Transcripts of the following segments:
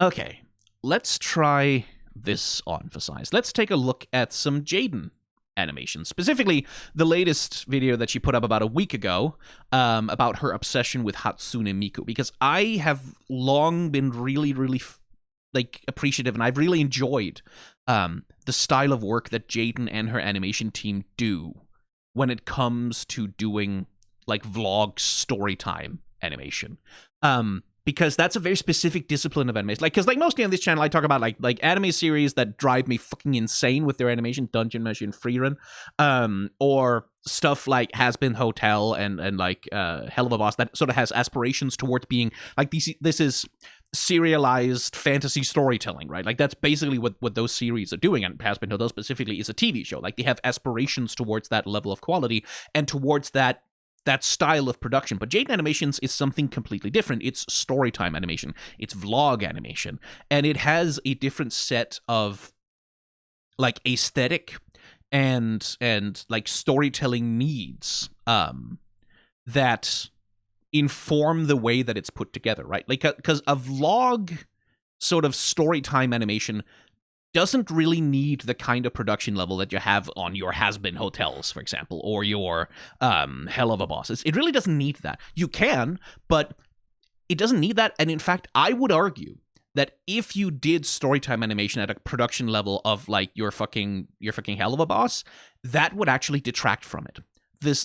Okay, let's try this on for size. Let's take a look at some Jaiden animations, specifically the latest video that she put up about a week ago about her obsession with Hatsune Miku, because I have long been really appreciative, and I've really enjoyed the style of work that Jaiden and her animation team do when it comes to doing like vlog story time animation. Because that's a very specific discipline of animation. Like, because like mostly on this channel, I talk about like anime series that drive me fucking insane with their animation, Dungeon Meshi and Freerun, or stuff like Has Been Hotel and like Hell of a Boss that sort of has aspirations towards being like this is serialized fantasy storytelling, right? Like that's basically what those series are doing, and Has Been Hotel specifically is a TV show. Like they have aspirations towards that level of quality and towards that style of production. But Jaiden Animations is something completely different. It's storytime animation. It's vlog animation. And it has a different set of like aesthetic and like storytelling needs that inform the way that it's put together, right? Like, because a vlog sort of storytime animation doesn't really need the kind of production level that you have on your Has-Been Hotels, for example, or your Hell of a Bosses. It really doesn't need that. You can, but it doesn't need that. And in fact, I would argue that if you did storytime animation at a production level of like your fucking Hell of a Boss, that would actually detract from it.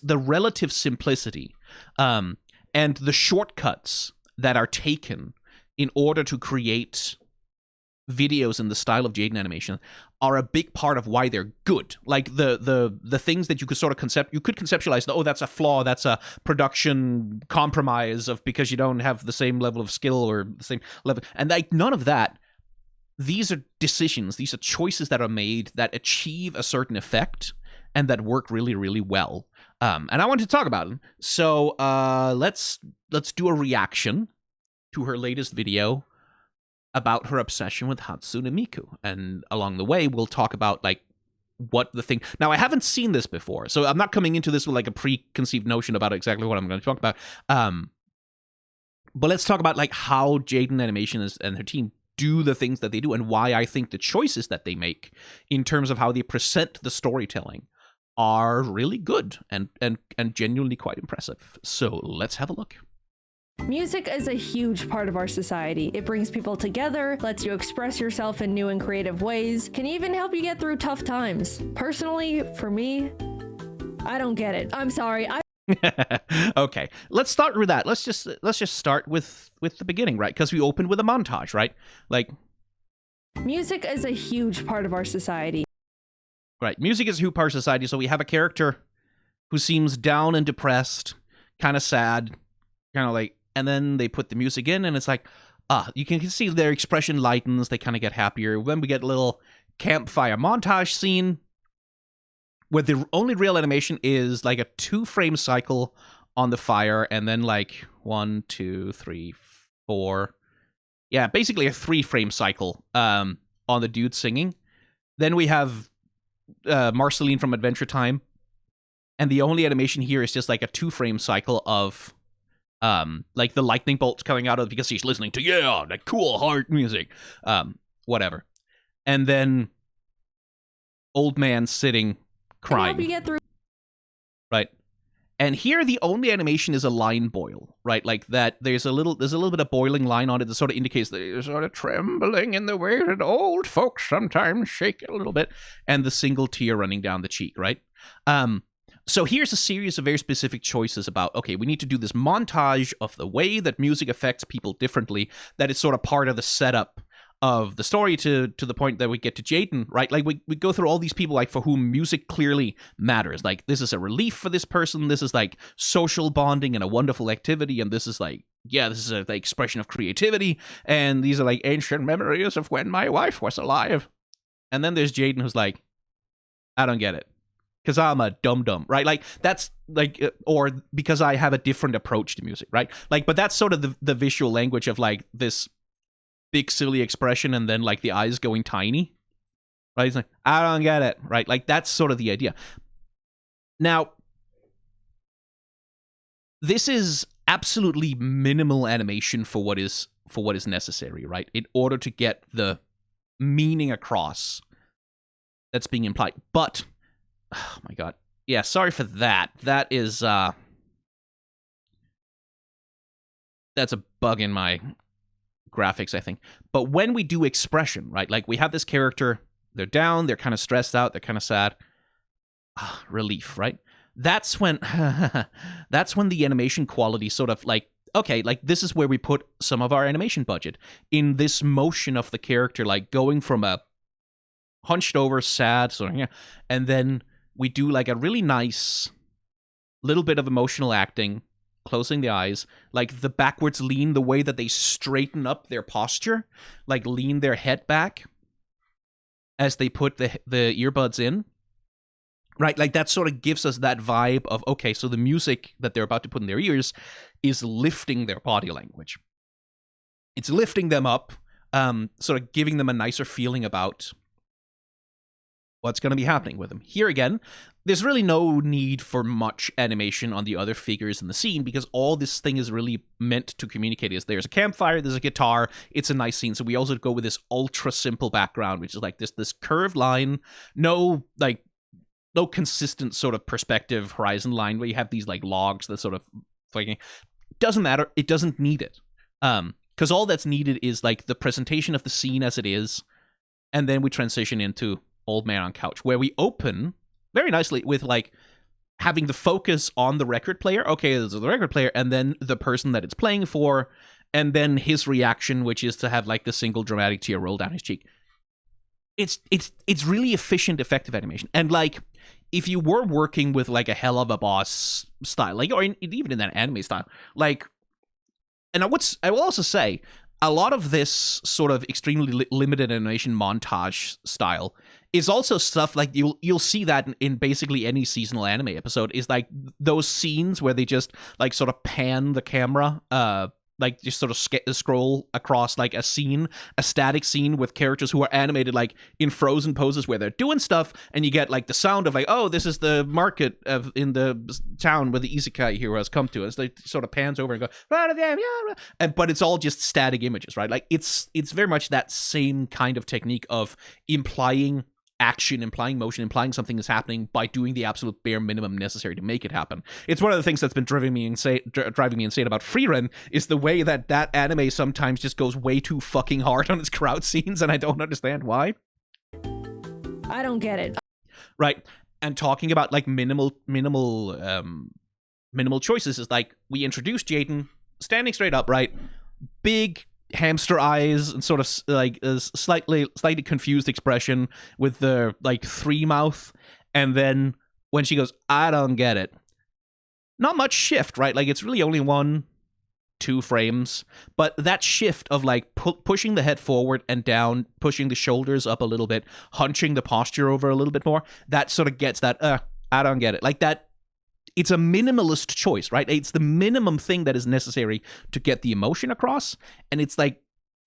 The relative simplicity and the shortcuts that are taken in order to create videos in the style of Jaiden Animation are a big part of why they're good. Like the things that you could sort of conceptualize, oh, that's a flaw, that's a production compromise of because you don't have the same level of skill or the same level, and like none of that. These are decisions, these are choices that are made that achieve a certain effect and that work really well. And I want to talk about them. So let's do a reaction to her latest video about her obsession with Hatsune Miku. And along the way, we'll talk about, like, what the thing... Now, I haven't seen this before, so I'm not coming into this with, like, a preconceived notion about exactly what I'm going to talk about. But let's talk about, like, how Jaiden Animations and her team do the things that they do and why I think the choices that they make in terms of how they present the storytelling are really good and genuinely quite impressive. So let's have a look. Music is a huge part of our society. It brings people together, lets you express yourself in new and creative ways, can even help you get through tough times. Personally, for me, I don't get it. I'm sorry. Okay, let's start with that. Let's just start with the beginning, right? Because we opened with a montage, right? Like, music is a huge part of our society. Right, music is a huge part of society. So we have a character who seems down and depressed, kind of sad, kind of like. And then they put the music in, and it's like, you can see their expression lightens. They kind of get happier. Then we get a little campfire montage scene where the only real animation is like a 2-frame cycle on the fire, and then like 1, 2, 3, 4. Yeah, basically a 3-frame cycle on the dude singing. Then we have Marceline from Adventure Time, and the only animation here is just like a 2-frame cycle of like the lightning bolts coming out of it because she's listening to that cool hard music, whatever, and then old man sitting crying. Help you get through. Right, and here the only animation is a line boil, right? Like that. There's a little bit of boiling line on it that sort of indicates that you're sort of trembling in the way that old folks sometimes shake a little bit, and the single tear running down the cheek, right? So here's a series of very specific choices about, okay, we need to do this montage of the way that music affects people differently, that is sort of part of the setup of the story to the point that we get to Jaiden, right? Like, we go through all these people, like, for whom music clearly matters. Like, this is a relief for this person, this is, like, social bonding and a wonderful activity, and this is, like, this is the expression of creativity, and these are, like, ancient memories of when my wife was alive. And then there's Jaiden who's like, I don't get it. Because I'm a dum-dum, right? Like, that's, like, or because I have a different approach to music, right? Like, but that's sort of the visual language of, like, this big, silly expression and then, like, the eyes going tiny, right? It's like, I don't get it, right? Like, that's sort of the idea. Now, this is absolutely minimal animation for what is for what is necessary, right? In order to get the meaning across that's being implied. But, oh my god. Yeah, sorry for that. That is, that's a bug in my graphics, I think. But when we do expression, right? Like, we have this character, they're down, they're kind of stressed out, they're kind of sad. Relief, right? That's when, that's when the animation quality sort of like, okay, like this is where we put some of our animation budget in this motion of the character, like going from a hunched over, sad, sort of, yeah, and then we do like a really nice little bit of emotional acting, closing the eyes, like the backwards lean, the way that they straighten up their posture, like lean their head back as they put the earbuds in. Right, like that sort of gives us that vibe of, okay, so the music that they're about to put in their ears is lifting their body language. It's lifting them up, sort of giving them a nicer feeling about what's going to be happening with them. Here again, there's really no need for much animation on the other figures in the scene because all this thing is really meant to communicate is there's a campfire, there's a guitar, it's a nice scene. So we also go with this ultra simple background, which is like this curved line, no consistent sort of perspective horizon line where you have these like logs that sort of flaking. Doesn't matter. It doesn't need it. Because all that's needed is like the presentation of the scene as it is, and then we transition into Old Man on Couch, where we open very nicely with like having the focus on the record player. Okay, this is the record player, and then the person that it's playing for, and then his reaction, which is to have like the single dramatic tear roll down his cheek. It's really efficient, effective animation, and like if you were working with like a Hell of a Boss style, like or even in that anime style, like, and I will also say a lot of this sort of extremely limited animation montage style is also stuff like you'll see that in basically any seasonal anime episode is like those scenes where they just like sort of pan the camera, like just sort of scroll across like a static scene with characters who are animated like in frozen poses where they're doing stuff, and you get like the sound of like, oh, this is the market in the town where the isekai hero has come to. As they sort of pans over and go, but it's all just static images, right? Like it's very much that same kind of technique of implying action, implying motion, implying something is happening by doing the absolute bare minimum necessary to make it happen. It's one of the things that's been driving me insane about Frieren is the way that anime sometimes just goes way too fucking hard on its crowd scenes, and I don't understand why. I don't get it. Right. And talking about like minimal choices is like we introduced Jaiden standing straight upright, big hamster eyes and sort of like a slightly confused expression with the like 3 mouth, and then when she goes, I don't get it, not much shift, right? Like it's really only 1-2 frames, but that shift of like pushing the head forward and down, pushing the shoulders up a little bit, hunching the posture over a little bit more, that sort of gets that I don't get it, like that. It's a minimalist choice, right? It's the minimum thing that is necessary to get the emotion across. And it's like,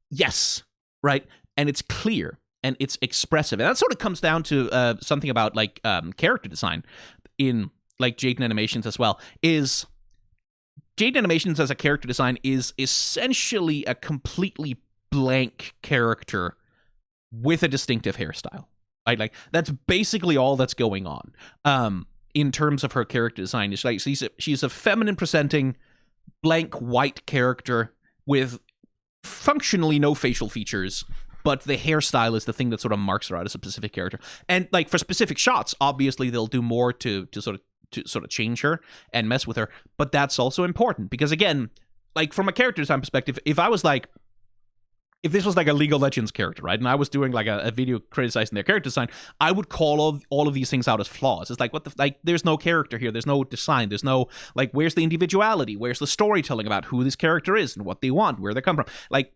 yes, right? And it's clear and it's expressive. And that sort of comes down to something about like character design in like Jaiden Animations as well. Is Jaiden Animations as a character design is essentially a completely blank character with a distinctive hairstyle, right? Like that's basically all that's going on. In terms of her character design, it's like she's a feminine presenting, blank white character with functionally no facial features, but the hairstyle is the thing that sort of marks her out as a specific character. And like for specific shots, obviously they'll do more to sort of change her and mess with her. But that's also important because again, like from a character design perspective, if this was like a League of Legends character, right, and I was doing like a video criticizing their character design, I would call all of these things out as flaws. It's like, there's no character here, there's no design, there's no, like, where's the individuality, where's the storytelling about who this character is and what they want, where they come from. Like,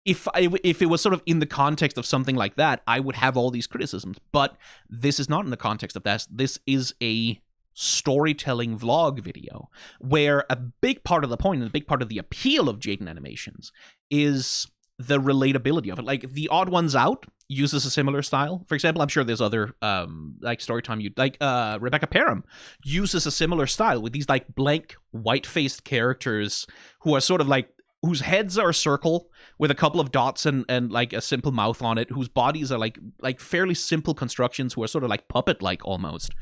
if it was sort of in the context of something like that, I would have all these criticisms, but this is not in the context of that. This is a storytelling vlog video where a big part of the point and a big part of the appeal of Jaiden Animations is the relatability of it. Like the Odd Ones Out uses a similar style. For example, I'm sure there's other like Storytime, like Rebecca Parham uses a similar style with these like blank white-faced characters who are sort of like whose heads are a circle with a couple of dots and like a simple mouth on it, whose bodies are like fairly simple constructions, who are sort of like puppet-like almost.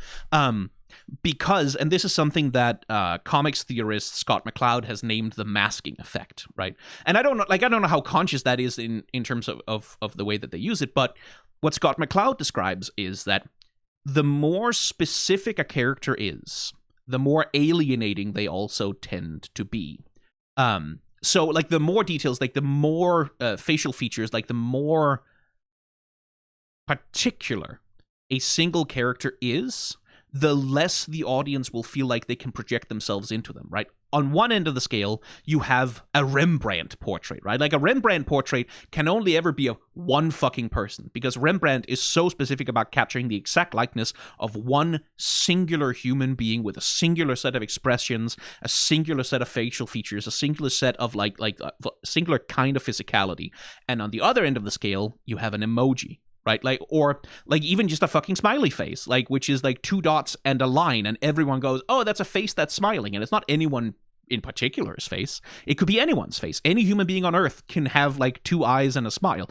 Because, and this is something that comics theorist Scott McCloud has named the masking effect, right? And I don't know how conscious that is in terms of the way that they use it, but what Scott McCloud describes is that the more specific a character is, the more alienating they also tend to be. So, like, the more details, like, the more facial features, like, the more particular a single character is, the less the audience will feel like they can project themselves into them, right? On one end of the scale, you have a Rembrandt portrait, right? Like, a Rembrandt portrait can only ever be of one fucking person, because Rembrandt is so specific about capturing the exact likeness of one singular human being with a singular set of expressions, a singular set of facial features, a singular set of like a singular kind of physicality. And on the other end of the scale, you have an emoji, right? Like, or like even just a fucking smiley face, like, which is like 2 dots and a line, and everyone goes, oh, that's a face that's smiling. And it's not anyone in particular's face. It could be anyone's face. Any human being on Earth can have like 2 eyes and a smile,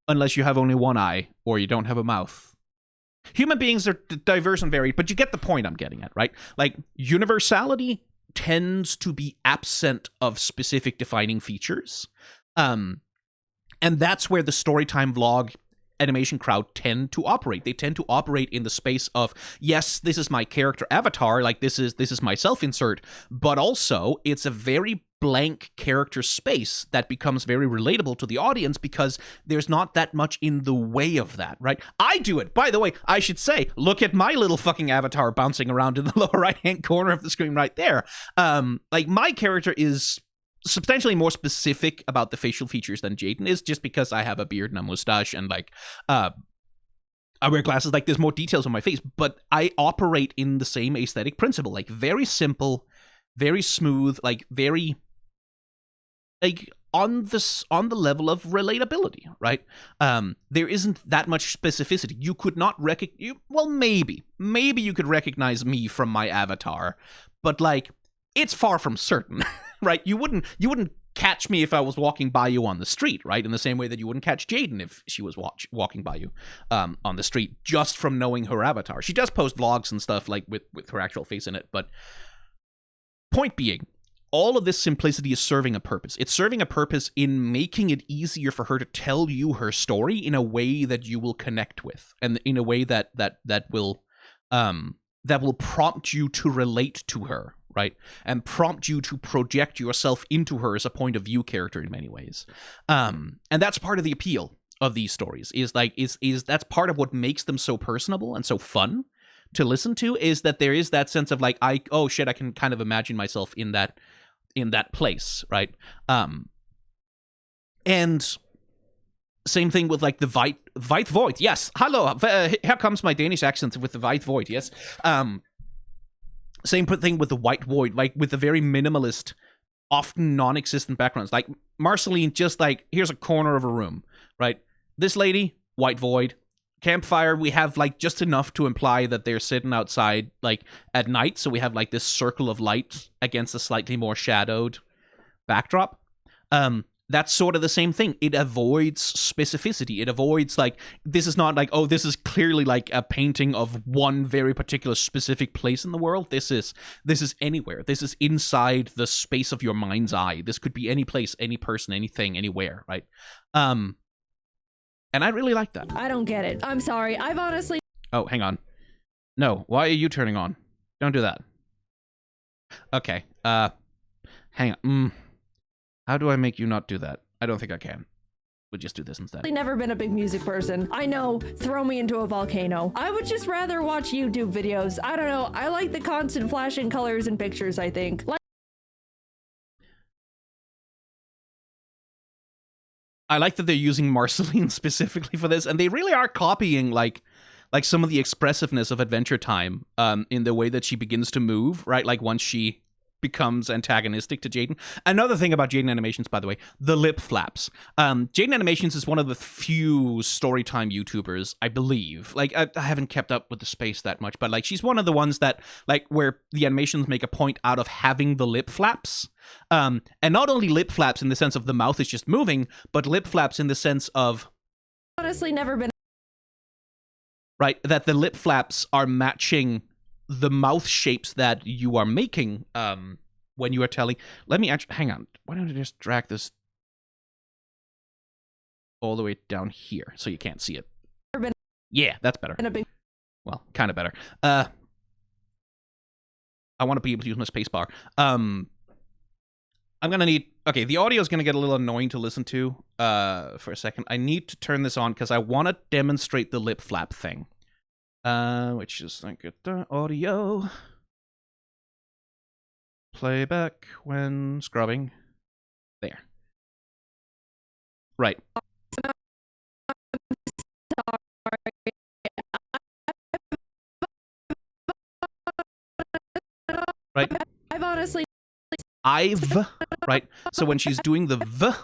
unless you have only 1 eye or you don't have a mouth. Human beings are diverse and varied, but you get the point I'm getting at, right? Like, universality tends to be absent of specific defining features. And that's where the Storytime vlog animation crowd tend to operate. They tend to operate in the space of, yes, this is my character avatar, like this is my self-insert, but also it's a very blank character space that becomes very relatable to the audience because there's not that much in the way of that, right? I do it. By the way, I should say, look at my little fucking avatar bouncing around in the lower right-hand corner of the screen right there. Like, my character is substantially more specific about the facial features than Jaiden is, just because I have a beard and a mustache and like I wear glasses. Like, there's more details on my face, but I operate in the same aesthetic principle, like very simple, very smooth, like very like on the level of relatability, right? There isn't that much specificity. You could not well, maybe you could recognize me from my avatar, but like, it's far from certain. Right? You wouldn't catch me if I was walking by you on the street, right? In the same way that you wouldn't catch Jaiden if she was walking by you on the street, just from knowing her avatar. She does post vlogs and stuff like with her actual face in it, but point being, all of this simplicity is serving a purpose. It's serving a purpose in making it easier for her to tell you her story in a way that you will connect with, and in a way that will prompt you to relate to her, right? And prompt you to project yourself into her as a point of view character in many ways. And that's part of the appeal of these stories, is that's part of what makes them so personable and so fun to listen to, is that there is that sense of like, I can kind of imagine myself in that place, right? And same thing with like the White Void. Yes, hello, here comes my Danish accent with the White Void, yes. Same thing with the White Void, like with the very minimalist, often non-existent backgrounds. Like, Marceline, just like, here's a corner of a room, right? This lady, White Void. Campfire, we have like just enough to imply that they're sitting outside like at night, so we have like this circle of light against a slightly more shadowed backdrop. That's sort of the same thing. It avoids specificity. It avoids like, this is not like, oh, this is clearly like a painting of one very particular specific place in the world. This is anywhere. This is inside the space of your mind's eye. This could be any place, any person, anything, anywhere, right? And I really like that. I don't get it. I'm sorry. I've honestly... Oh, hang on. No, why are you turning on? Don't do that. Okay, hang on. How do I make you not do that? I don't think I can. We'll just do this instead. I've never been a big music person. I know, throw me into a volcano. I would just rather watch YouTube videos. I don't know. I like the constant flashing colors and pictures, I think. I like that they're using Marceline specifically for this, and they really are copying like some of the expressiveness of Adventure Time in the way that she begins to move, right? Like, once she becomes antagonistic to Jaiden. Another thing about Jaiden Animations, by the way, the lip flaps. Jaiden Animations is one of the few storytime YouTubers, I believe. Like, I haven't kept up with the space that much, but like, she's one of the ones that, like, where the animations make a point out of having the lip flaps. And not only lip flaps in the sense of the mouth is just moving, but lip flaps in the sense of... Honestly, never been... Right, that the lip flaps are matching the mouth shapes that you are making when you are telling... Let me actually... Hang on. Why don't I just drag this all the way down here so you can't see it? Yeah, that's better. Well, kind of better. I want to be able to use my space bar. I'm going to need... Okay, the audio is going to get a little annoying to listen to for a second. I need to turn this on because I want to demonstrate the lip flap thing. Which is like the audio. Playback when scrubbing. There. Right. Right. Right. So when she's doing the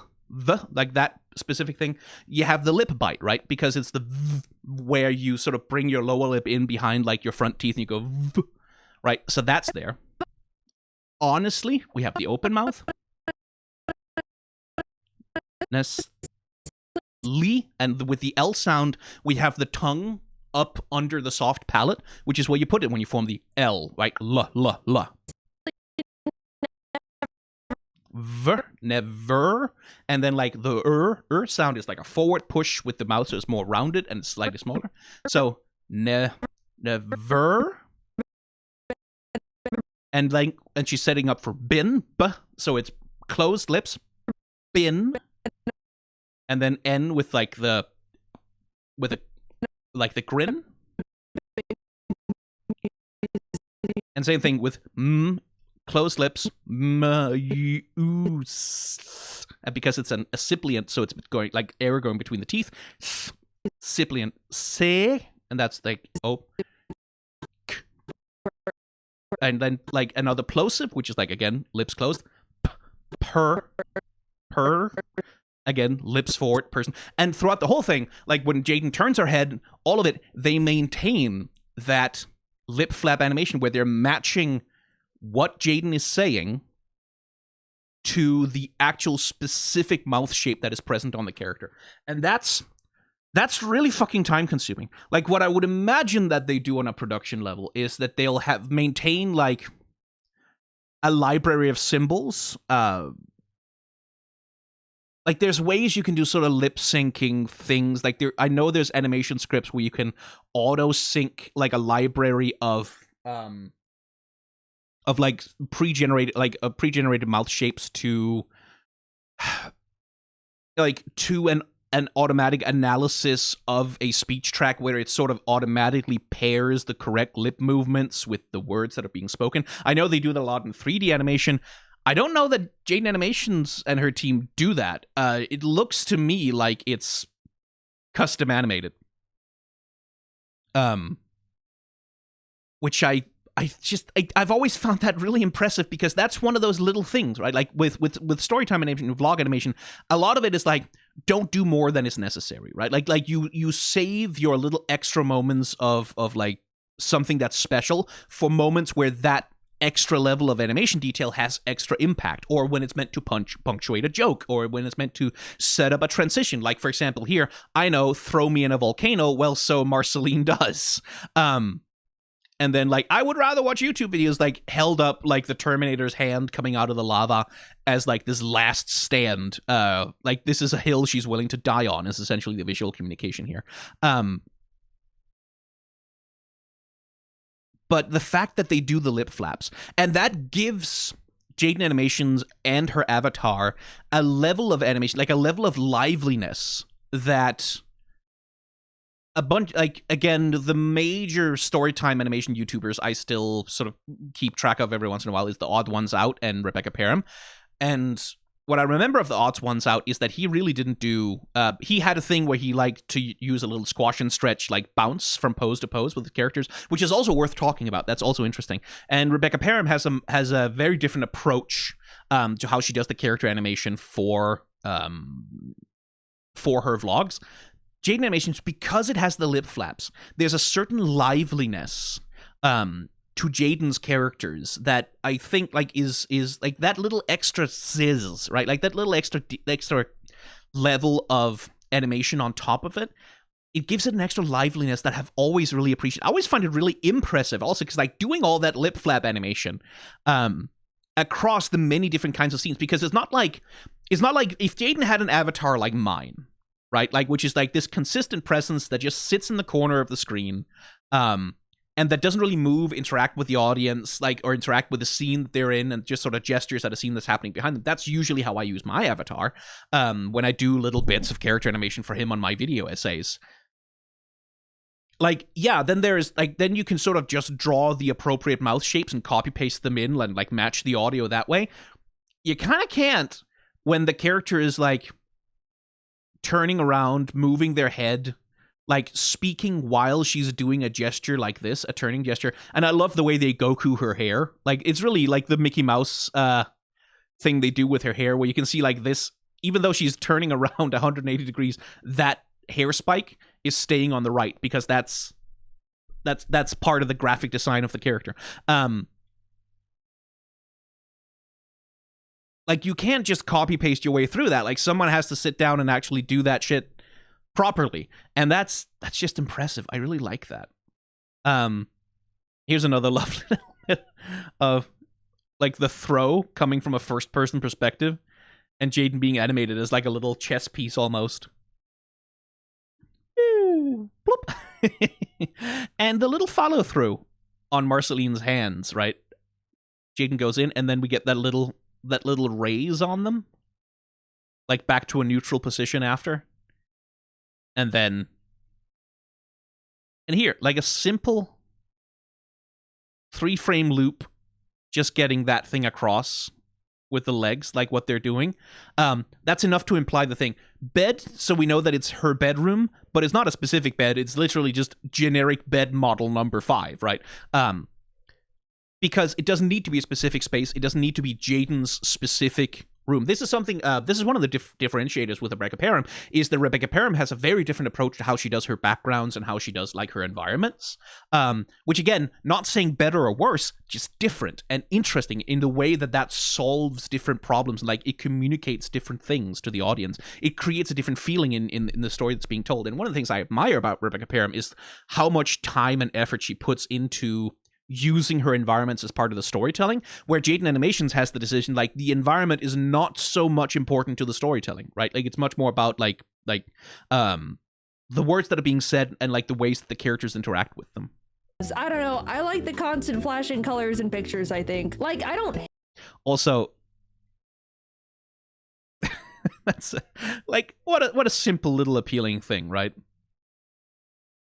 like that specific thing, you have the lip bite, right? Because it's the where you sort of bring your lower lip in behind like your front teeth and you go right? So that's there. Honestly, we have the open mouth. And with the L sound, we have the tongue up under the soft palate, which is where you put it when you form the L, right? La. Never. And then like the sound is like a forward push with the mouth, so it's more rounded and slightly smaller. So never. And like, and she's setting up for bin, so it's closed lips, bin, and then N with like the grin. And same thing with closed lips, and because it's a sibilant, so it's going like air going between the teeth. Sibilant, say, and that's like and then like another plosive, which is like again lips closed, per, again lips forward, person. And throughout the whole thing, like when Jaiden turns her head, all of it, they maintain that lip flap animation where they're matching what Jaiden is saying to the actual specific mouth shape that is present on the character. And that's really fucking time consuming. Like what I would imagine that they do on a production level is that they'll maintain like a library of symbols. Like there's ways you can do sort of lip syncing things. Like I know there's animation scripts where you can auto sync like a library of like pre-generated mouth shapes to like to an automatic analysis of a speech track where it sort of automatically pairs the correct lip movements with the words that are being spoken. I know they do that a lot in 3D animation. I don't know that Jaiden Animations and her team do that. It looks to me like it's custom animated. Which I've always found that really impressive because that's one of those little things, right? Like with storytime animation, vlog animation, a lot of it is like, don't do more than is necessary, right? Like you save your little extra moments of like something that's special for moments where that extra level of animation detail has extra impact, or when it's meant to punctuate a joke, or when it's meant to set up a transition. Like, for example, here, I know, throw me in a volcano, well, so Marceline does. And then, like, I would rather watch YouTube videos, like, held up, like, the Terminator's hand coming out of the lava as, like, this last stand. Like, this is a hill she's willing to die on, is essentially the visual communication here. But the fact that they do the lip flaps, and that gives Jaiden Animations and her avatar a level of animation, like a level of liveliness that a bunch, like, again, the major storytime animation YouTubers I still sort of keep track of every once in a while is the Odd Ones Out and Rebecca Perham. And what I remember of the odds ones out is that he really didn't do. He had a thing where he liked to use a little squash and stretch, like bounce from pose to pose with the characters, which is also worth talking about. That's also interesting. And Rebecca Parham has a very different approach to how she does the character animation for her vlogs. Jaiden Animations, because it has the lip flaps, there's a certain liveliness to Jaiden's characters that I think like is like that little extra sizz, right? Like that little extra level of animation on top of it. It gives it an extra liveliness that I've always really appreciated. I always find it really impressive also because like doing all that lip flap animation across the many different kinds of scenes, because it's not like if Jaiden had an avatar like mine, right? Like, which is like this consistent presence that just sits in the corner of the screen, and that doesn't really move, interact with the audience, like, or interact with the scene that they're in, and just sort of gestures at a scene that's happening behind them. That's usually how I use my avatar when I do little bits of character animation for him on my video essays. Like, yeah, then then you can sort of just draw the appropriate mouth shapes and copy paste them in and like match the audio that way. You kind of can't when the character is like turning around, moving their head, like speaking while she's doing a gesture like this, a turning gesture. And I love the way they Goku her hair. Like, it's really like the Mickey Mouse thing they do with her hair, where you can see like this, even though she's turning around 180 degrees, that hair spike is staying on the right, because that's part of the graphic design of the character. Like, you can't just copy paste your way through that. Like, someone has to sit down and actually do that shit properly, and that's just impressive. I really like that. Here's another lovely of like the throw coming from a first person perspective, and Jaiden being animated as like a little chess piece almost. And the little follow through on Marceline's hands, right? Jaiden goes in, and then we get that little raise on them, like back to a neutral position after. And then, and here, like a simple 3-frame loop, just getting that thing across with the legs, like what they're doing. That's enough to imply the thing. Bed, so we know that it's her bedroom, but it's not a specific bed. It's literally just generic bed model number 5, right? Because it doesn't need to be a specific space. It doesn't need to be Jaiden's specific room. This is something, this is one of the differentiators with Rebecca Parham, is that Rebecca Parham has a very different approach to how she does her backgrounds and how she does like her environments, which again, not saying better or worse, just different and interesting in the way that solves different problems. Like, it communicates different things to the audience. It creates a different feeling in the story that's being told. And one of the things I admire about Rebecca Parham is how much time and effort she puts into using her environments as part of the storytelling, where Jaiden Animations has the decision, like, the environment is not so much important to the storytelling, right? Like, it's much more about like the words that are being said and like the ways that the characters interact with them. I don't know. I like the constant flashing colors in pictures, I think. Like, I don't... Also, that's like, what a simple little appealing thing, right?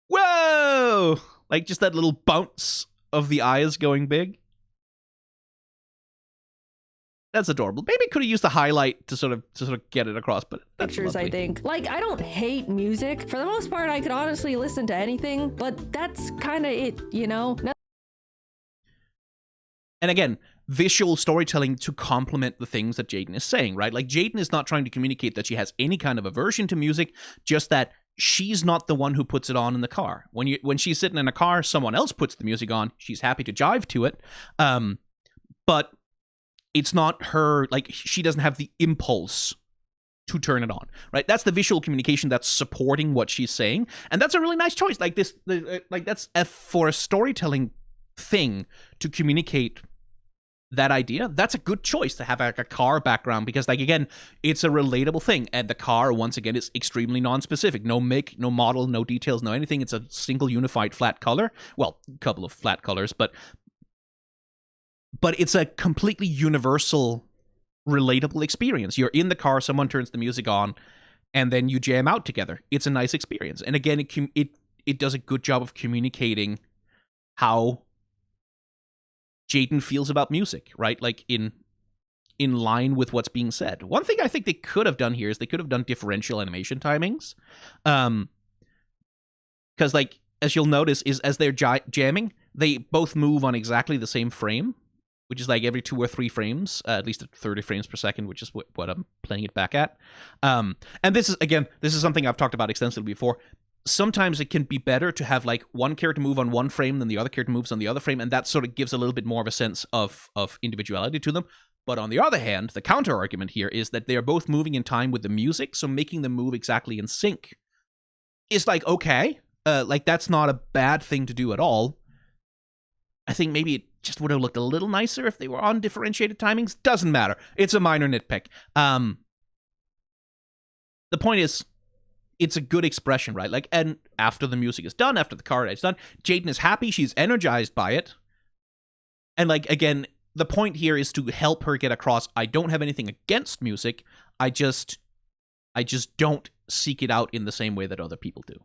Whoa! Like, just that little bounce of the eyes going big. That's adorable. Maybe could have used a highlight to sort of get it across, but that's pictures, lovely. I think. Like, I don't hate music. For the most part, I could honestly listen to anything, but that's kind of it, you know? And again, visual storytelling to complement the things that Jaiden is saying, right? Like, Jaiden is not trying to communicate that she has any kind of aversion to music, just that she's not the one who puts it on in the car. When she's sitting in a car, someone else puts the music on. She's happy to jive to it, but it's not her. Like, she doesn't have the impulse to turn it on, right? That's the visual communication that's supporting what she's saying, and that's a really nice choice. Like this, like that's for a storytelling thing to communicate that idea. That's a good choice to have like a car background, because like, again, it's a relatable thing, and the car once again is extremely non-specific. No make, no model, no details, no anything. It's a single unified flat color. Well, a couple of flat colors, but it's a completely universal, relatable experience. You're in the car, someone turns the music on, and then you jam out together. It's a nice experience, and again, it does a good job of communicating how Jaiden feels about music, right? Like, in in line with what's being said. One thing I think they could have done here is they could have done differential animation timings. Because, like, as you'll notice, is as they're jamming, they both move on exactly the same frame, which is like every 2 or 3 frames, at least at 30 frames per second, which is what I'm playing it back at. And this is something I've talked about extensively before. Sometimes it can be better to have like one character move on one frame than the other character moves on the other frame, and that sort of gives a little bit more of a sense of individuality to them. But on the other hand, the counter argument here is that they are both moving in time with the music, so making them move exactly in sync is like, okay, like that's not a bad thing to do at all. I think maybe it just would have looked a little nicer if they were on differentiated timings. Doesn't matter. It's a minor nitpick. The point is, it's a good expression, right? Like, and after the music is done, after the card is done, Jaiden is happy. She's energized by it. And like, again, the point here is to help her get across, I don't have anything against music. I just don't seek it out in the same way that other people do.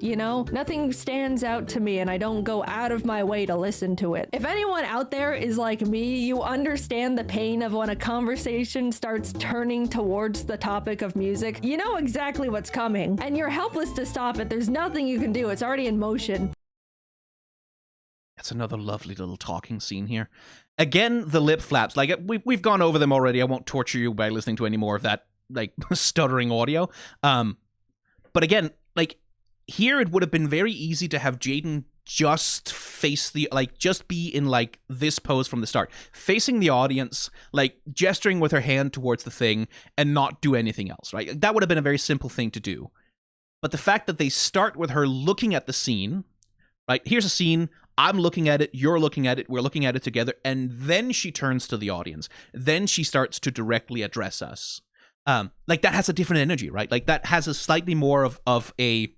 You know, nothing stands out to me and I don't go out of my way to listen to it. If anyone out there is like me, you understand the pain of when a conversation starts turning towards the topic of music. You know exactly what's coming and you're helpless to stop it. There's nothing you can do. It's already in motion. That's another lovely little talking scene here. Again, the lip flaps. Like, we've gone over them already. I won't torture you by listening to any more of that, like, stuttering audio. But again, like, here it would have been very easy to have Jaiden just face the, like, just be in, like, this pose from the start. Facing the audience, like, gesturing with her hand towards the thing, and not do anything else, right? That would have been a very simple thing to do. But the fact that they start with her looking at the scene, right? Here's a scene, I'm looking at it, you're looking at it, we're looking at it together, and then she turns to the audience. Then she starts to directly address us. Like, that has a different energy, right? Like, that has a slightly more of a,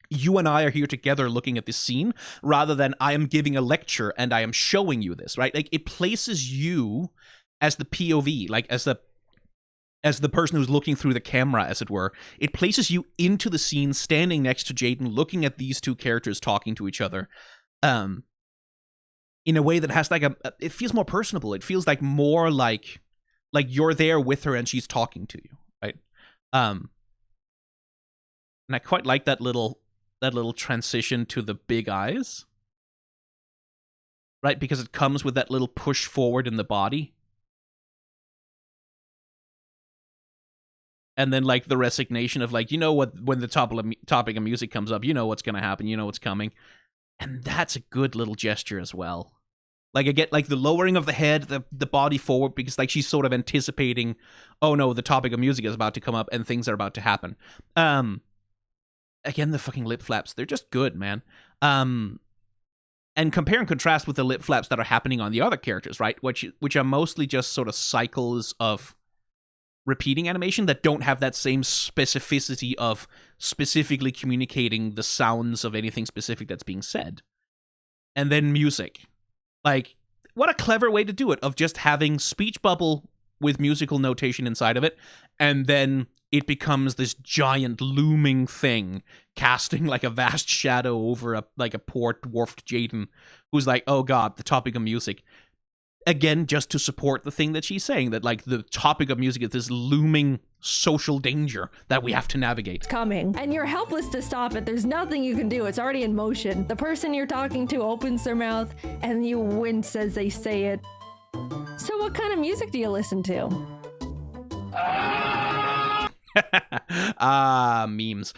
you and I are here together looking at this scene, rather than I am giving a lecture and I am showing you this, right? Like, it places you as the POV, like, as the person who's looking through the camera, as it were. It places you into the scene, standing next to Jaiden, looking at these two characters talking to each other. In a way that has like it feels more personable. It feels like more like you're there with her and she's talking to you, right? And I quite like that little transition to the big eyes, right? Because it comes with that little push forward in the body. And then, like, the resignation of, like, you know what, when the topic of music comes up, you know what's going to happen, you know what's coming. And that's a good little gesture as well. Like, I get, like, the lowering of the head, the body forward, because, like, she's sort of anticipating, oh no, the topic of music is about to come up and things are about to happen. Again, the fucking lip flaps, they're just good, man. And compare and contrast with the lip flaps that are happening on the other characters, right? Which are mostly just sort of cycles of repeating animation that don't have that same specificity of specifically communicating the sounds of anything specific that's being said. And then music. Like, what a clever way to do it, of just having speech bubble with musical notation inside of it, and then it becomes this giant looming thing, casting like a vast shadow over a poor dwarfed Jaiden, who's like, oh god, the topic of music. Again, just to support the thing that she's saying, that, like, the topic of music is this looming social danger that we have to navigate. It's coming, and you're helpless to stop it. There's nothing you can do. It's already in motion. The person you're talking to opens their mouth, and you wince as they say it. So what kind of music do you listen to? Memes.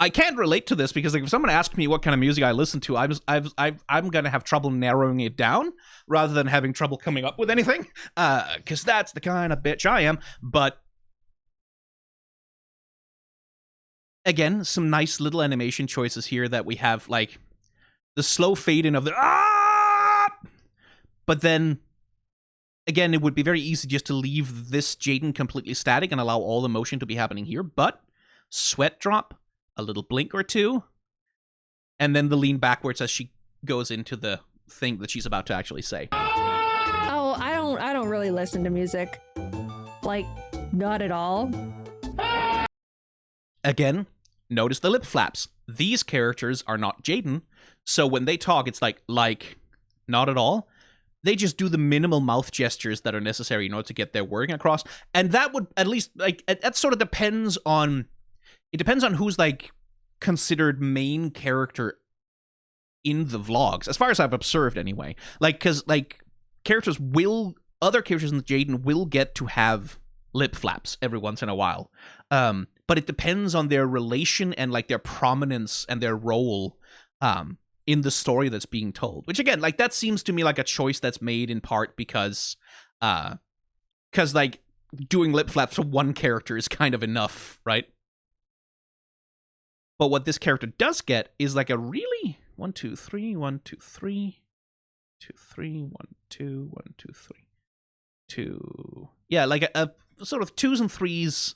I can't relate to this because, like, if someone asked me what kind of music I listen to, I'm gonna have trouble narrowing it down rather than having trouble coming up with anything, because that's the kind of bitch I am. But again, some nice little animation choices here that we have, like the slow fade in of the but then again, it would be very easy just to leave this Jaiden completely static and allow all the motion to be happening here. But sweat drop, a little blink or two, and then the lean backwards as she goes into the thing that she's about to actually say. Oh, I don't really listen to music. Like, not at all. Again, notice the lip flaps. These characters are not Jaiden, so when they talk, it's like not at all. They just do the minimal mouth gestures that are necessary in order to get their wording across. And that would at least, like, that sort of depends on, it depends on who's, like, considered main character in the vlogs, as far as I've observed anyway. Like, because, like, other characters in the Jaiden will get to have lip flaps every once in a while. But it depends on their relation and, like, their prominence and their role, in the story that's being told, which again, like, that seems to me like a choice that's made in part because like, doing lip flaps for one character is kind of enough, right? But what this character does get is like a really 1 2 3 1 2 3 2 3 1 2 1 2 3 2, yeah, like a sort of 2s and 3s.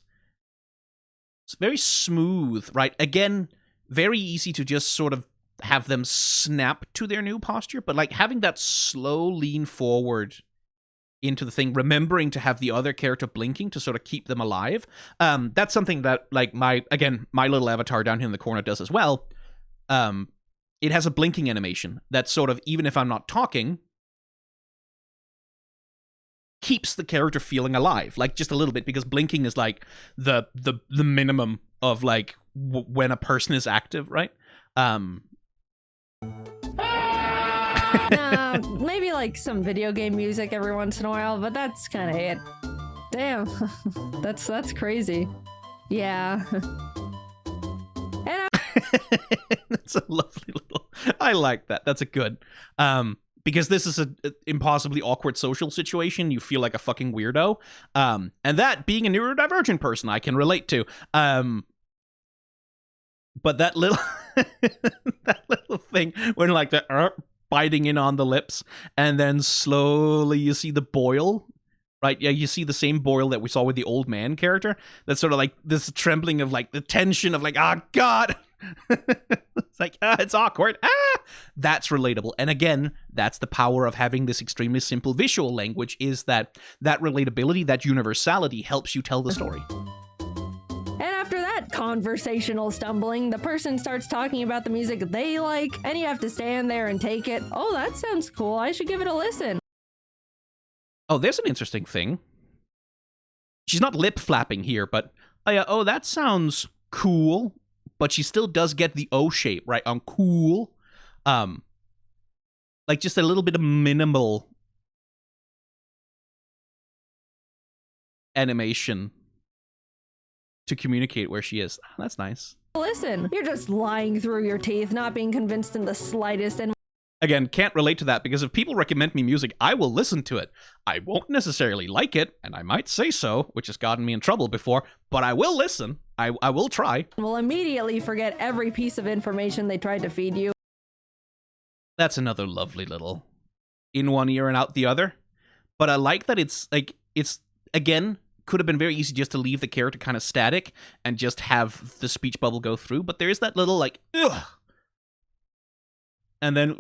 It's very smooth, right? Again, very easy to just sort of have them snap to their new posture, but like having that slow lean forward into the thing, remembering to have the other character blinking to sort of keep them alive. That's something that, like, my little avatar down here in the corner does as well. It has a blinking animation that sort of, even if I'm not talking, keeps the character feeling alive, like, just a little bit, because blinking is like the minimum of, like, when a person is active, right? Maybe like some video game music every once in a while, but that's kind of it. Damn, that's crazy. Yeah. And That's a lovely little. I like that. That's a good. Because this is an impossibly awkward social situation, you feel like a fucking weirdo. And that, being a neurodivergent person, I can relate to. But that little that little thing when, like, the biting in on the lips, and then slowly you see the boil, right? Yeah, you see the same boil that we saw with the old man character. That's sort of like this trembling of, like, the tension of, like, oh god. It's like, it's awkward. That's relatable. And again, that's the power of having this extremely simple visual language, is that relatability, that universality helps you tell the story. after that conversational stumbling, the person starts talking about the music they like, and you have to stand there and take it. Oh, that sounds cool. I should give it a listen. Oh, there's an interesting thing. She's not lip flapping here, but oh, that sounds cool. But she still does get the O shape, right? On cool. Like just a little bit of minimal animation to communicate where she is. That's nice. Listen, you're just lying through your teeth, not being convinced in the slightest, and again, can't relate to that, because if people recommend me music, I will listen to it. I won't necessarily like it, and I might say so, which has gotten me in trouble before, but I will listen. I will try. will immediately forget every piece of information they tried to feed you. That's another lovely little in one ear and out the other. But I like that it's, again, could have been very easy just to leave the character kind of static and just have the speech bubble go through, but there is that little, like, ugh. And then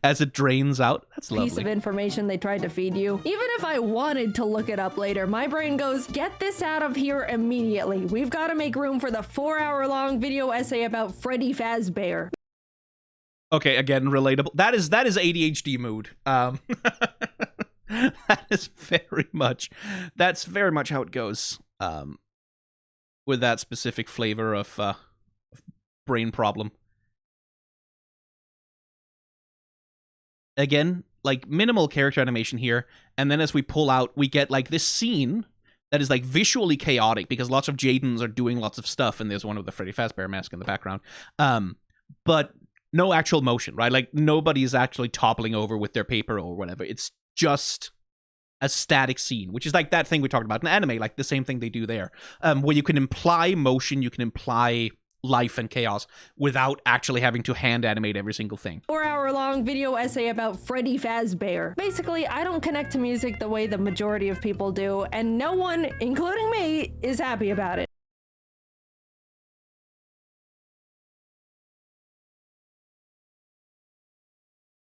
as it drains out. That's lovely. Piece of information they tried to feed you. Even if I wanted to look it up later, my brain goes, get this out of here immediately. We've got to make room for the 4-hour-long video essay about Freddy Fazbear. Okay, again, relatable. That is ADHD mood. That's very much how it goes. With that specific flavor of brain problem. Again, like, minimal character animation here, and then as we pull out, we get, like, this scene that is, like, visually chaotic, because lots of Jaidens are doing lots of stuff, and there's one with the Freddy Fazbear mask in the background. But no actual motion, right? Like, nobody's actually toppling over with their paper or whatever. It's just a static scene, which is like that thing we talked about in anime, like the same thing they do there, where you can imply motion, you can imply life and chaos without actually having to hand animate every single thing. 4-hour-long video essay about Freddy Fazbear. Basically, I don't connect to music the way the majority of people do, and no one, including me, is happy about it.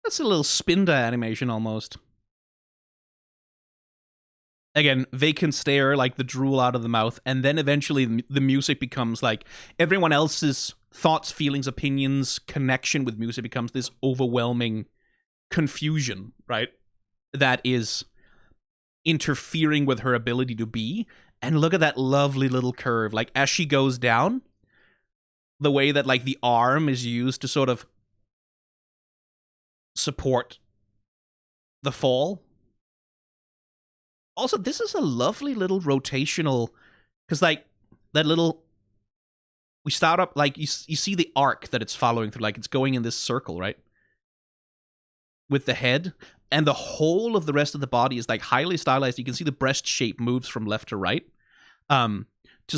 That's a little Spinda animation almost. Again, vacant stare, like the drool out of the mouth, and then eventually the music becomes like everyone else's thoughts, feelings, opinions, connection with music becomes this overwhelming confusion, right? That is interfering with her ability to be. And look at that lovely little curve. Like, as she goes down, the way that, like, the arm is used to sort of support the fall. Also, this is a lovely little rotational, because, like, that little, we start up, like, you see the arc that it's following through, like, it's going in this circle, right? With the head, and the whole of the rest of the body is, like, highly stylized. You can see the breast shape moves from left to right, to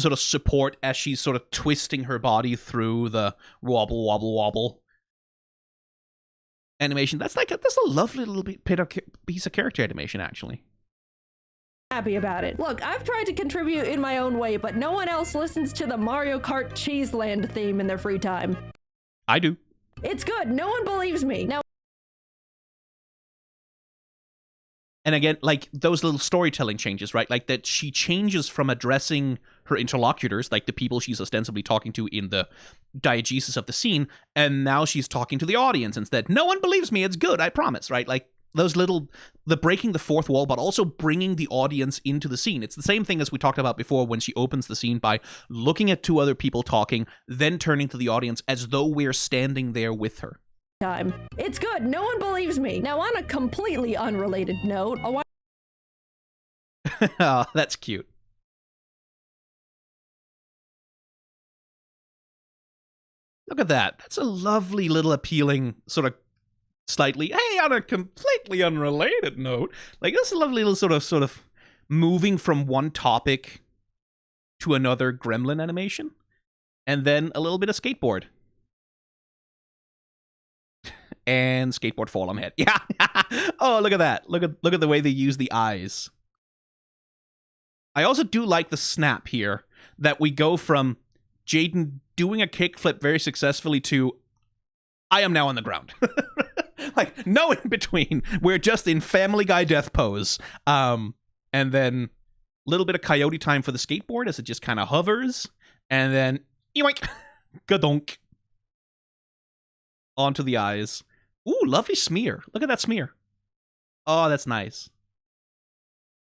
sort of support as she's sort of twisting her body through the wobble, wobble, wobble animation. That's a lovely little piece of character animation, actually. Happy about it. Look, I've tried to contribute in my own way, but no one else listens to the Mario Kart Cheeseland theme in their free time. I do. It's good. No one believes me. Now, and again, like, those little storytelling changes, right? Like, that she changes from addressing her interlocutors, like the people she's ostensibly talking to in the diegesis of the scene, and now she's talking to the audience instead. No one believes me. It's good. I promise, right? Like, those little, the breaking the fourth wall, but also bringing the audience into the scene. It's the same thing as we talked about before when she opens the scene by looking at two other people talking, then turning to the audience as though we're standing there with her. time. It's good. No one believes me. Now, on a completely unrelated note, a while Oh, that's cute. Look at that. That's a lovely little appealing sort of slightly, hey, on a completely unrelated note, like, that's a lovely little sort of moving from one topic to another gremlin animation, and then a little bit of skateboard. And skateboard fall on head. Yeah. Oh, look at that. Look at the way they use the eyes. I also do like the snap here, that we go from Jaiden doing a kickflip very successfully to I am now on the ground. Like, no in between. We're just in Family Guy death pose. And then a little bit of coyote time for the skateboard as it just kind of hovers. And then, yoink, gadonk. Onto the eyes. Ooh, lovely smear. Look at that smear. Oh, that's nice.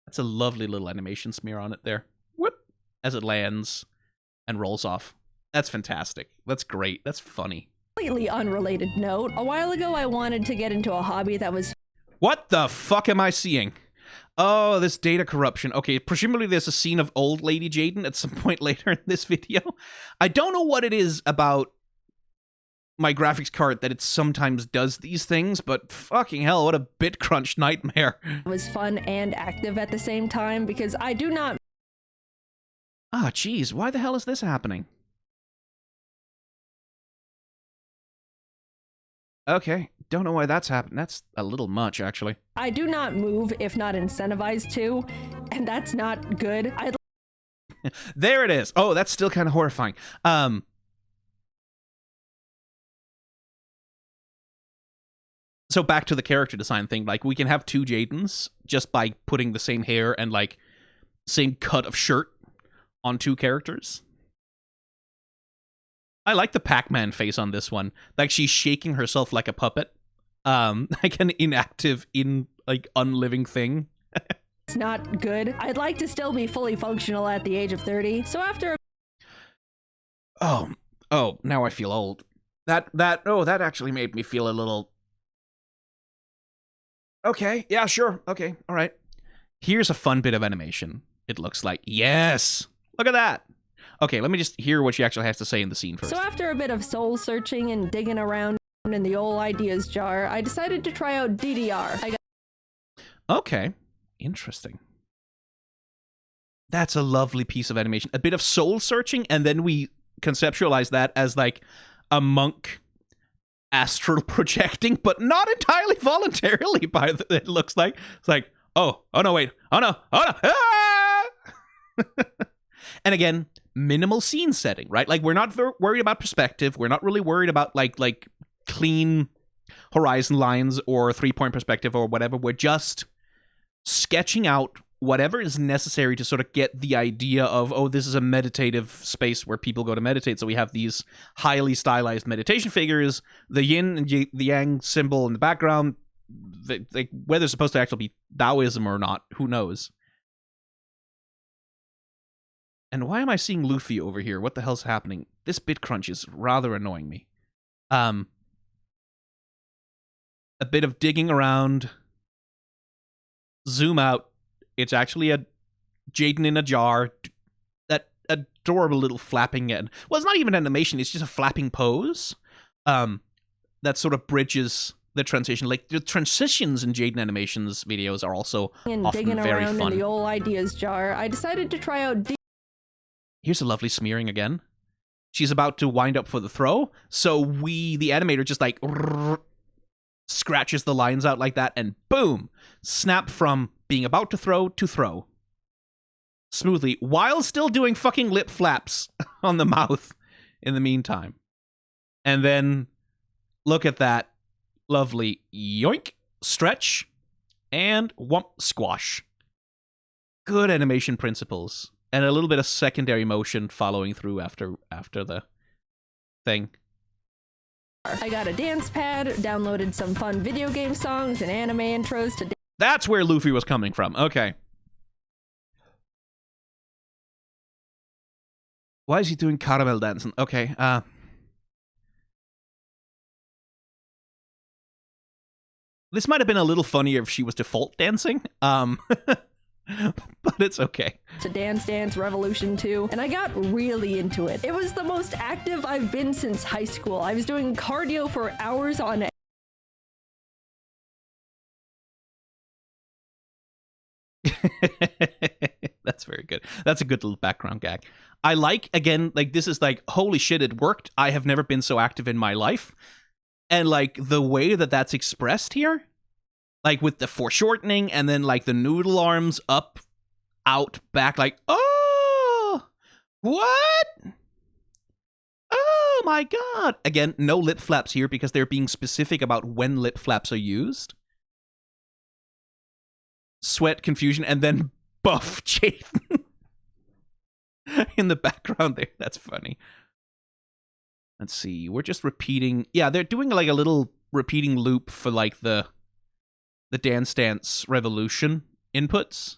That's a lovely little animation smear on it there. Whoop. As it lands and rolls off. That's fantastic. That's great. That's funny. completely unrelated note, a while ago I wanted to get into a hobby that was What the fuck am I seeing? Oh, this data corruption. Okay, presumably there's a scene of old Lady Jaiden at some point later in this video. I don't know what it is about my graphics card that it sometimes does these things, but fucking hell, what a bit crunch nightmare. fun and active at the same time, because I do not Ah, geez, why the hell is this happening? Okay, don't know why that's happened. That's a little much, actually. I do not move if not incentivized to, and that's not good. I'd There it is. Oh, that's still kind of horrifying. So back to the character design thing. Like, we can have two Jaidens just by putting the same hair and, like, same cut of shirt on two characters. I like the Pac-Man face on this one. Like, she's shaking herself like a puppet. Like an inactive, unliving thing. it's not good. I'd like to still be fully functional at the age of 30. So after Oh, now I feel old. That actually made me feel a little... Okay, yeah, sure. Okay, all right. Here's a fun bit of animation. It looks like, yes! Look at that! Okay, let me just hear what she actually has to say in the scene first. So after a bit of soul searching and digging around in the old ideas jar, I decided to try out DDR. Okay, interesting. That's a lovely piece of animation. A bit of soul searching, and then we conceptualize that as like a monk astral projecting, but not entirely voluntarily. It looks like it's like, oh no, wait, oh no, ah! And again, minimal scene setting, right? Like, we're not worried about perspective. We're not really worried about like clean horizon lines or 3-point perspective or whatever. We're just sketching out whatever is necessary to sort of get the idea of, oh, this is a meditative space where people go to meditate. So we have these highly stylized meditation figures, the yin and the yang symbol in the background. Whether it's supposed to actually be Taoism or not, who knows? And why am I seeing Luffy over here? What the hell's happening? This bit crunch is rather annoying me. A bit of digging around. Zoom out. It's actually a Jaiden in a jar. That adorable little flapping end. Well, it's not even animation. It's just a flapping pose. That sort of bridges the transition. Like, the transitions in Jaiden Animations videos are also often digging very around fun. in the old ideas jar, I decided to try out Here's a lovely smearing again. She's about to wind up for the throw, so the animator just like scratches the lines out like that, and boom! Snap from being about to throw smoothly, while still doing fucking lip flaps on the mouth in the meantime. And then, look at that lovely yoink, stretch, and whomp, squash. Good animation principles. And a little bit of secondary motion following through after the thing. I got a dance pad, downloaded some fun video game songs and anime intros to That's where Luffy was coming from. Okay. Why is he doing caramel dancing? Okay, this might have been a little funnier if she was default dancing. But it's okay. To Dance Dance Revolution 2, and I got really into it. It was the most active I've been since high school. I was doing cardio for hours on end. That's very good. That's a good little background gag. I like, again, like, this is like, holy shit, it worked. I have never been so active in my life. And like the way that that's expressed here, like with the foreshortening and then like the noodle arms up, out, back, like, oh, what? Oh my god. Again, no lip flaps here because they're being specific about when lip flaps are used. Sweat, confusion, and then buff Jaiden in the background there. That's funny. Let's see. We're just repeating. Yeah, they're doing like a little repeating loop for like the Dance Dance Revolution inputs.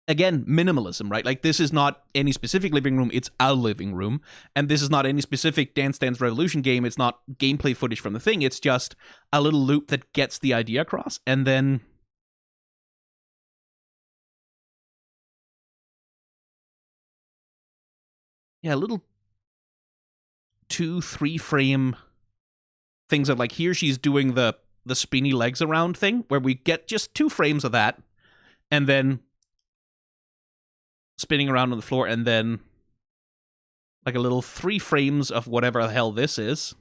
Again, minimalism, right? Like, this is not any specific living room, it's a living room. And this is not any specific Dance Dance Revolution game, it's not gameplay footage from the thing, it's just a little loop that gets the idea across. And then yeah, little 2-3 frame things of like, here she's doing the spinny legs around thing, where we get just 2 frames of that, and then spinning around on the floor, and then like a little 3 frames of whatever the hell this is,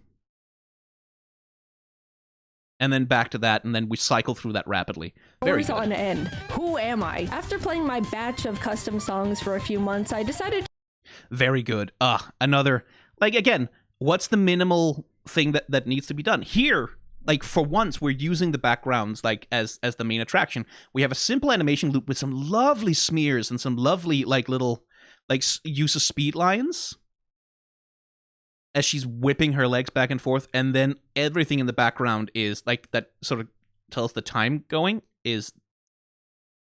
and then back to that, and then we cycle through that rapidly. Very good. On end. Who am I? After playing my batch of custom songs for a few months, I decided. Very good. Another, like, again, what's the minimal thing that needs to be done here? Like, for once, we're using the backgrounds like as the main attraction. We have a simple animation loop with some lovely smears and some lovely like little like use of speed lines as she's whipping her legs back and forth, and then everything in the background is like that sort of tells the time going, is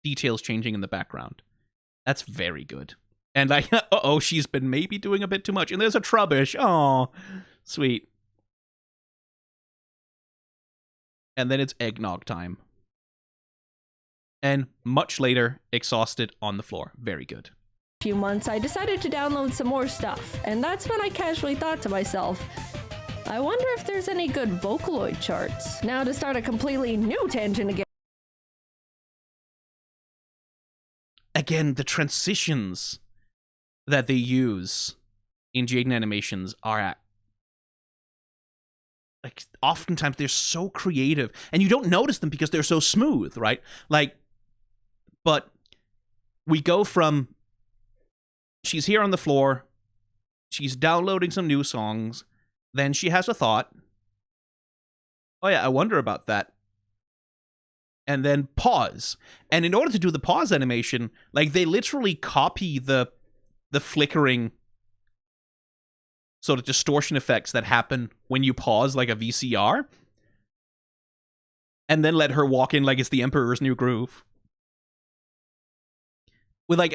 details changing in the background. That's very good. And like, uh-oh, she's been maybe doing a bit too much, and there's a trubbish. Oh, sweet. And then it's eggnog time. And much later, exhausted on the floor. Very good. Few months, I decided to download some more stuff, and that's when I casually thought to myself, I wonder if there's any good Vocaloid charts. Now to start a completely new tangent again. Again, the transitions that they use in Jaiden Animations are like, oftentimes they're so creative, and you don't notice them because they're so smooth, right? Like, but we go from she's here on the floor, she's downloading some new songs, then she has a thought. Oh yeah, I wonder about that. and then pause. And in order to do the pause animation, like, they literally copy the flickering sort of distortion effects that happen when you pause like a VCR, and then let her walk in like it's the Emperor's New Groove. With like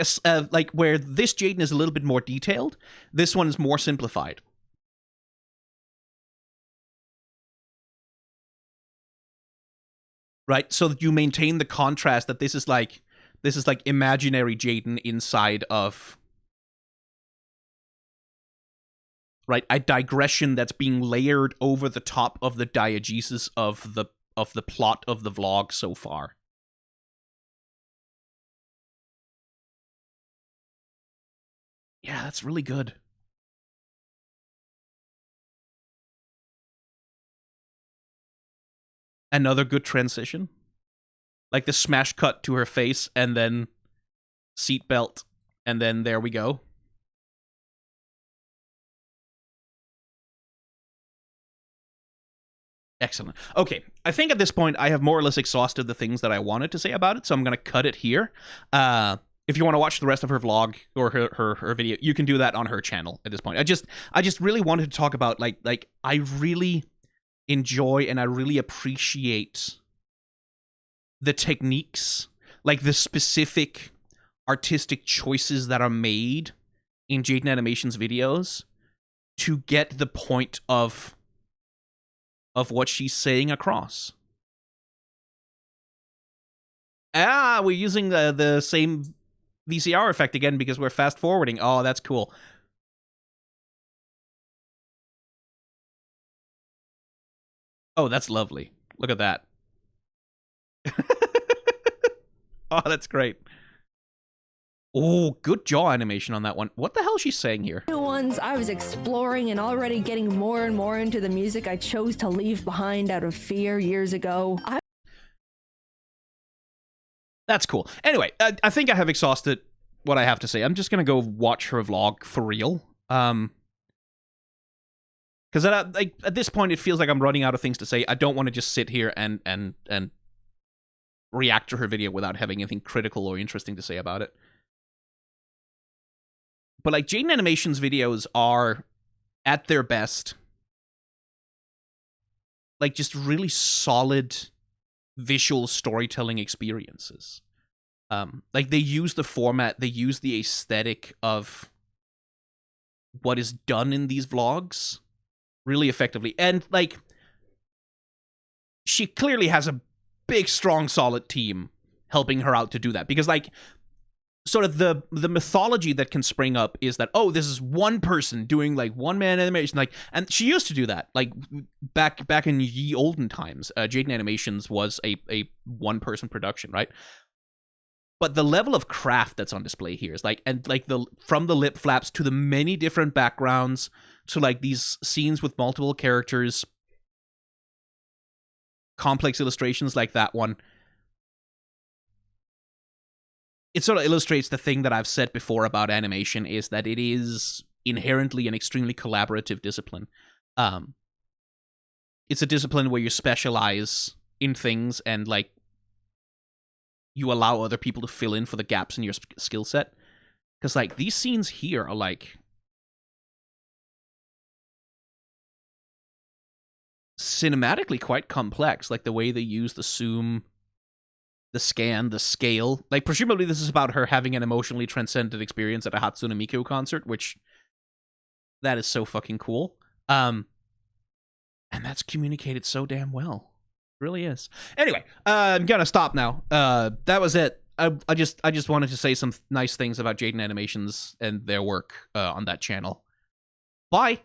like where this Jaiden is a little bit more detailed, this one is more simplified. Right, so that you maintain the contrast that this is like imaginary Jaiden inside of, right, a digression that's being layered over the top of the diegesis of the plot of the vlog so far. Yeah, that's really good. Another good transition. Like the smash cut to her face, and then seatbelt, and then there we go. Excellent. Okay, I think at this point I have more or less exhausted the things that I wanted to say about it, so I'm going to cut it here. If you want to watch the rest of her vlog or her video, you can do that on her channel at this point. I just really wanted to talk about, like I really enjoy and I really appreciate the techniques, like the specific artistic choices that are made in Jaiden Animations videos to get the point of what she's saying across. We're using the same VCR effect again because we're fast forwarding. Oh, that's cool. Oh, that's lovely. Look at that. Oh, that's great. Oh, good jaw animation on that one. What the hell is she saying here? New ones, I was exploring and already getting more and more into the music I chose to leave behind out of fear years ago. That's cool. Anyway, I think I have exhausted what I have to say. I'm just gonna go watch her vlog for real. Because at this point, it feels like I'm running out of things to say. I don't want to just sit here and react to her video without having anything critical or interesting to say about it. But like, Jaiden Animations videos are, at their best, like just really solid visual storytelling experiences. Like, they use the format, they use the aesthetic of what is done in these vlogs really effectively. And like, she clearly has a big, strong, solid team helping her out to do that. Because like, sort of the mythology that can spring up is that, oh, this is one person doing like one-man animation, like, and she used to do that, like back in ye olden times. Jaiden Animations was a one-person production, right? But the level of craft that's on display here is like, and like from the lip flaps to the many different backgrounds to like these scenes with multiple characters, complex illustrations like that one. It sort of illustrates the thing that I've said before about animation, is that it is inherently an extremely collaborative discipline. It's a discipline where you specialize in things and like you allow other people to fill in for the gaps in your skill set. Because like, these scenes here are like cinematically quite complex, like the way they use the zoom, the scan, the scale. Like, presumably this is about her having an emotionally transcendent experience at a Hatsune Miku concert, which, that is so fucking cool. And that's communicated so damn well. It really is. Anyway, I'm gonna stop now. That was it. I just wanted to say some nice things about Jaiden Animations and their work on that channel. Bye!